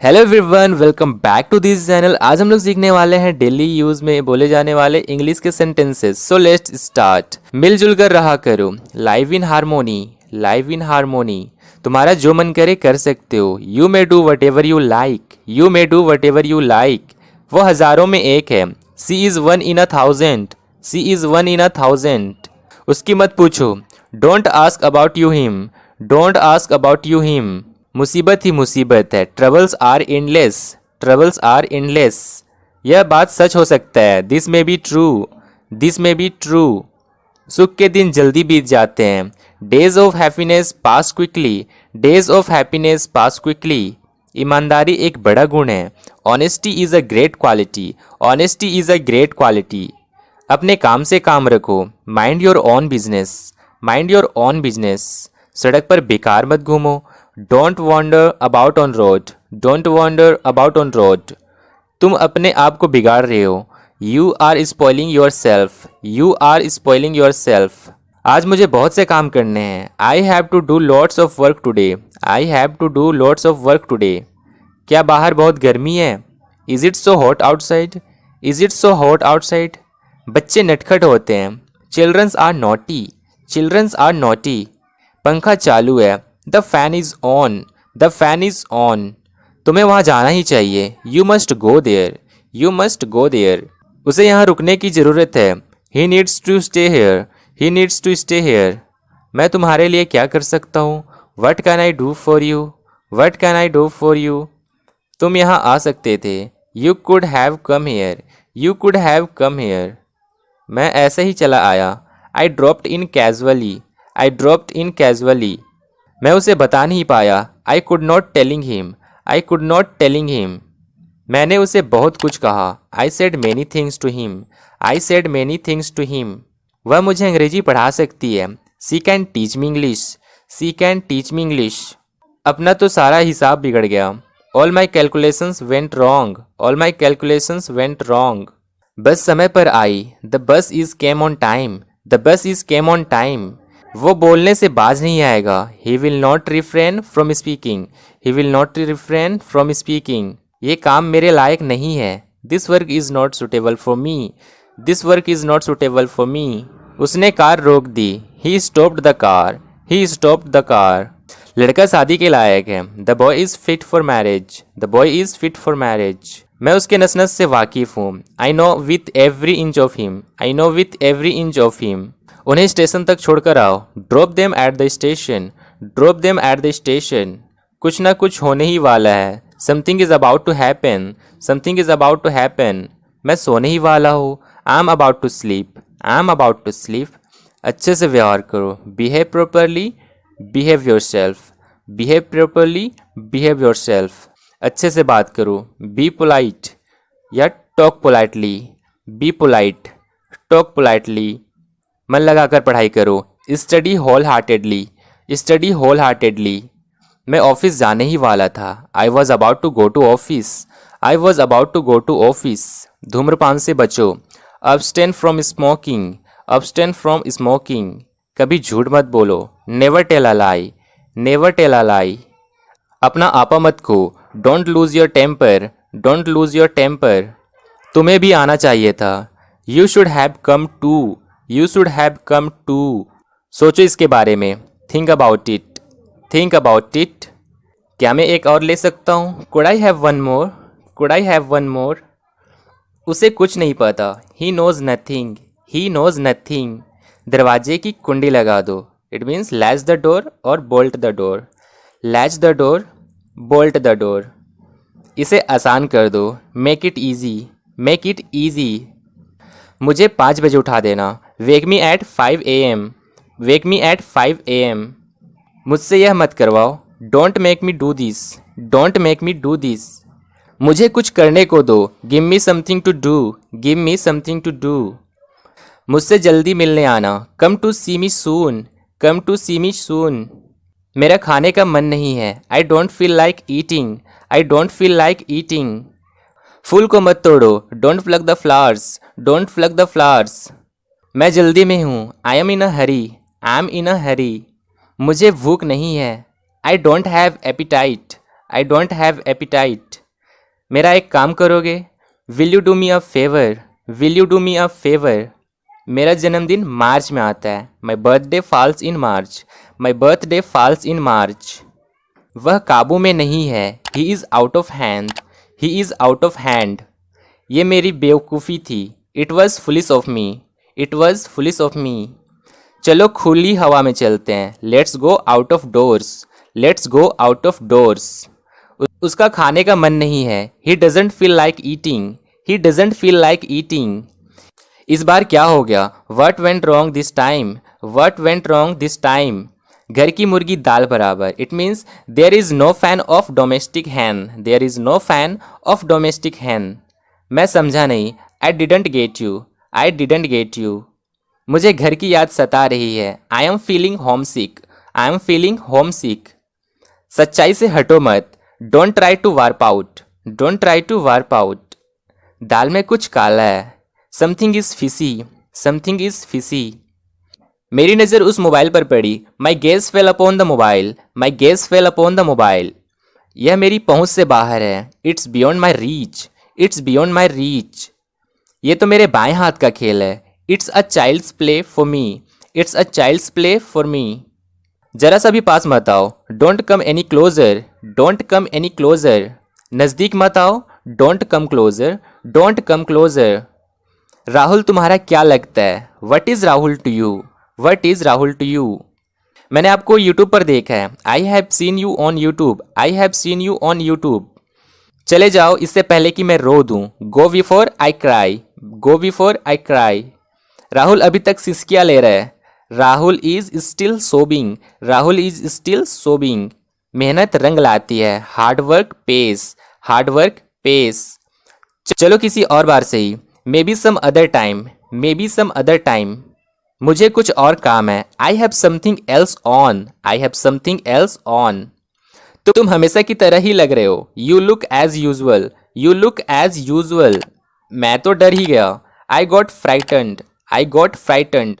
Hello everyone, welcome back to this channel. आज हम लोग सीखने वाले हैं डेली यूज में बोले जाने वाले इंग्लिश के सेंटेंसेस। So let's start. मिलजुल कर रहा करो, live in harmony, live in harmony. तुम्हारा जो मन करे कर सकते हो। You may do whatever you like, you may do whatever you like. वो हजारों में एक है। She is one in 1000, she is one in 1000। उसकी मत पूछो। Don't ask about you him, don't ask about you him. मुसीबत ही मुसीबत है। Troubles are endless, troubles are endless. यह बात सच हो सकता है। This may be true, this may be true. सुख के दिन जल्दी बीत जाते हैं। Days of happiness pass quickly, days of happiness pass quickly. ईमानदारी एक बड़ा गुण है। Honesty is a great quality, honesty is a great quality. अपने काम से काम रखो। Mind your own business, mind your own business. सड़क पर बेकार मत घूमो। Don't wander about on road, don't wander about on road. तुम अपने आप को बिगाड़ रहे हो। You are spoiling yourself, you are spoiling yourself. आज मुझे बहुत से काम करने हैं। I have to do lots of work today, I have to do lots of work today. क्या बाहर बहुत गर्मी है? Is it so hot outside, is it so hot outside. बच्चे नटखट होते हैं। Childrens are naughty, childrens are naughty. पंखा चालू है। The fan is on, the fan is on. तुम्हें वहाँ जाना ही चाहिए। You must go there, you must go there. उसे यहाँ रुकने की ज़रूरत है। He needs to stay here, he needs to stay here. मैं तुम्हारे लिए क्या कर सकता हूँ? What can I do for you, what can I do for you. तुम यहाँ आ सकते थे। You could have come here, you could have come here. मैं ऐसे ही चला आया। I dropped in casually, I dropped in casually. मैं उसे बता नहीं पाया। I could not telling him, I could not telling him. मैंने उसे बहुत कुछ कहा। I said many things to him, I said many things to him. वह मुझे अंग्रेजी पढ़ा सकती है। She can teach me English, she can teach me English. अपना तो सारा हिसाब बिगड़ गया। All my calculations went wrong, all my calculations went wrong. Bus समय पर आई। The bus is came on time, the bus is came on time. वो बोलने से बाज नहीं आएगा। He will not refrain from speaking, he will not refrain from speaking. ये काम मेरे लायक नहीं है। This work is not suitable for me, this work is not suitable for me. उसने कार रोक दी। He stopped the car, he stopped the car. लड़का शादी के लायक है। The boy is fit for marriage, the boy is fit for marriage. मैं उसके नस नस से वाकिफ हूँ। I know with every inch of him, I know with every inch of him. उन्हें स्टेशन तक छोड़कर आओ। Drop them at the station, drop them at the station. कुछ ना कुछ होने ही वाला है। Something is about to happen, something is about to happen. मैं सोने ही वाला हूँ। I am about to sleep, I am about to sleep. अच्छे से व्यवहार करो। Behave properly, behave yourself, behave properly, behave yourself. अच्छे से बात करो। बी पोलाइट या talk politely, be polite, talk politely. मन लगाकर पढ़ाई करो। Study wholeheartedly, study wholeheartedly. मैं ऑफिस जाने ही वाला था। I was about to go to office, I was about to go to office. धूम्रपान से बचो। Abstain from smoking, abstain from smoking. कभी झूठ मत बोलो। Never tell a lie, never tell a lie. अपना आपा मत खो। Don't lose your temper, don't lose your temper. तुम्हें भी आना चाहिए था। You should have come too, you should have come too. सोचो इसके बारे में। Think about it, think about it. क्या मैं एक और ले सकता हूँ? Could I have one more, could I have one more. उसे कुछ नहीं पता। He knows nothing, he knows nothing. दरवाजे की कुंडी लगा दो। It means latch the door और bolt the door, latch the door, bolt the door. इसे आसान कर दो। Make it easy, make it easy. मुझे 5 बजे उठा देना। Wake me at 5 AM, wake me at 5 AM। मुझसे यह मत करवाओ। Don't make me do this, don't make me do this. मुझे कुछ करने को दो। Give me something to do, give me something to do. मुझसे जल्दी मिलने आना। Come to see me soon, come to see me soon. मेरा खाने का मन नहीं है। I don't feel like eating, I don't feel like eating. फूल को मत तोड़ो। Don't plug the flowers, don't plug the flowers. मैं जल्दी में हूँ। I am in a hurry, I am in a hurry. मुझे भूख नहीं है। I don't have appetite, I don't have appetite. मेरा एक काम करोगे? Will you do me a favour? Will you do me a favour? मेरा जन्मदिन मार्च में आता है। My birthday falls in March. My birthday falls in March. वह काबू में नहीं है। He is out of hand. He is out of hand. ये मेरी बेवकूफ़ी थी। It was foolish of me. It was foolish of me. चलो खुली हवा में चलते हैं। Let's go out of doors. Let's go out of doors. उसका खाने का मन नहीं है। He doesn't feel like eating. He doesn't feel like eating. इस बार क्या हो गया? What went wrong this time? What went wrong this time? घर की मुर्गी दाल बराबर। It means there is no fan of domestic hen. There is no fan of domestic hen. मैं समझा नहीं। I didn't get you. I didn't get you. मुझे घर की याद सता रही है। I am feeling home sick. I am feeling home sick. सच्चाई से हटो मत। Don't try to warp out. Don't try to warp out. दाल में कुछ काला है। Something is fishy. Something is fishy. मेरी नज़र उस मोबाइल पर पड़ी। My gaze fell upon the mobile. My gaze fell upon the mobile. यह मेरी पहुंच से बाहर है। It's beyond my reach. It's beyond my reach. ये तो मेरे बाएं हाथ का खेल है। It's a child's play for me. It's a child's play for me. जरा सा भी पास मत आओ। Don't come any closer. Don't come any closer. नज़दीक मत आओ। Don't come closer. Don't come closure. Rahul तुम्हारा क्या लगता है? What is Rahul to you? What is Rahul to you? मैंने आपको यूट्यूब पर देखा है। I have seen you on YouTube. I have seen you on YouTube. चले जाओ इससे पहले कि मैं रो दूं। Go before I cry. Go before I cry. Rahul अभी तक सिसकियाँ ले रहा है। Rahul is still sobbing. Rahul is still sobbing. मेहनत रंग लाती है। Hard work pays. Hard work pays. चलो किसी और बार से ही। Maybe some other time. Maybe some other time. मुझे कुछ और काम है। I have something else on. I have something else on. तो तुम हमेशा की तरह ही लग रहे हो। You look as usual. You look as usual. मैं तो डर ही गया। I got frightened. I got frightened.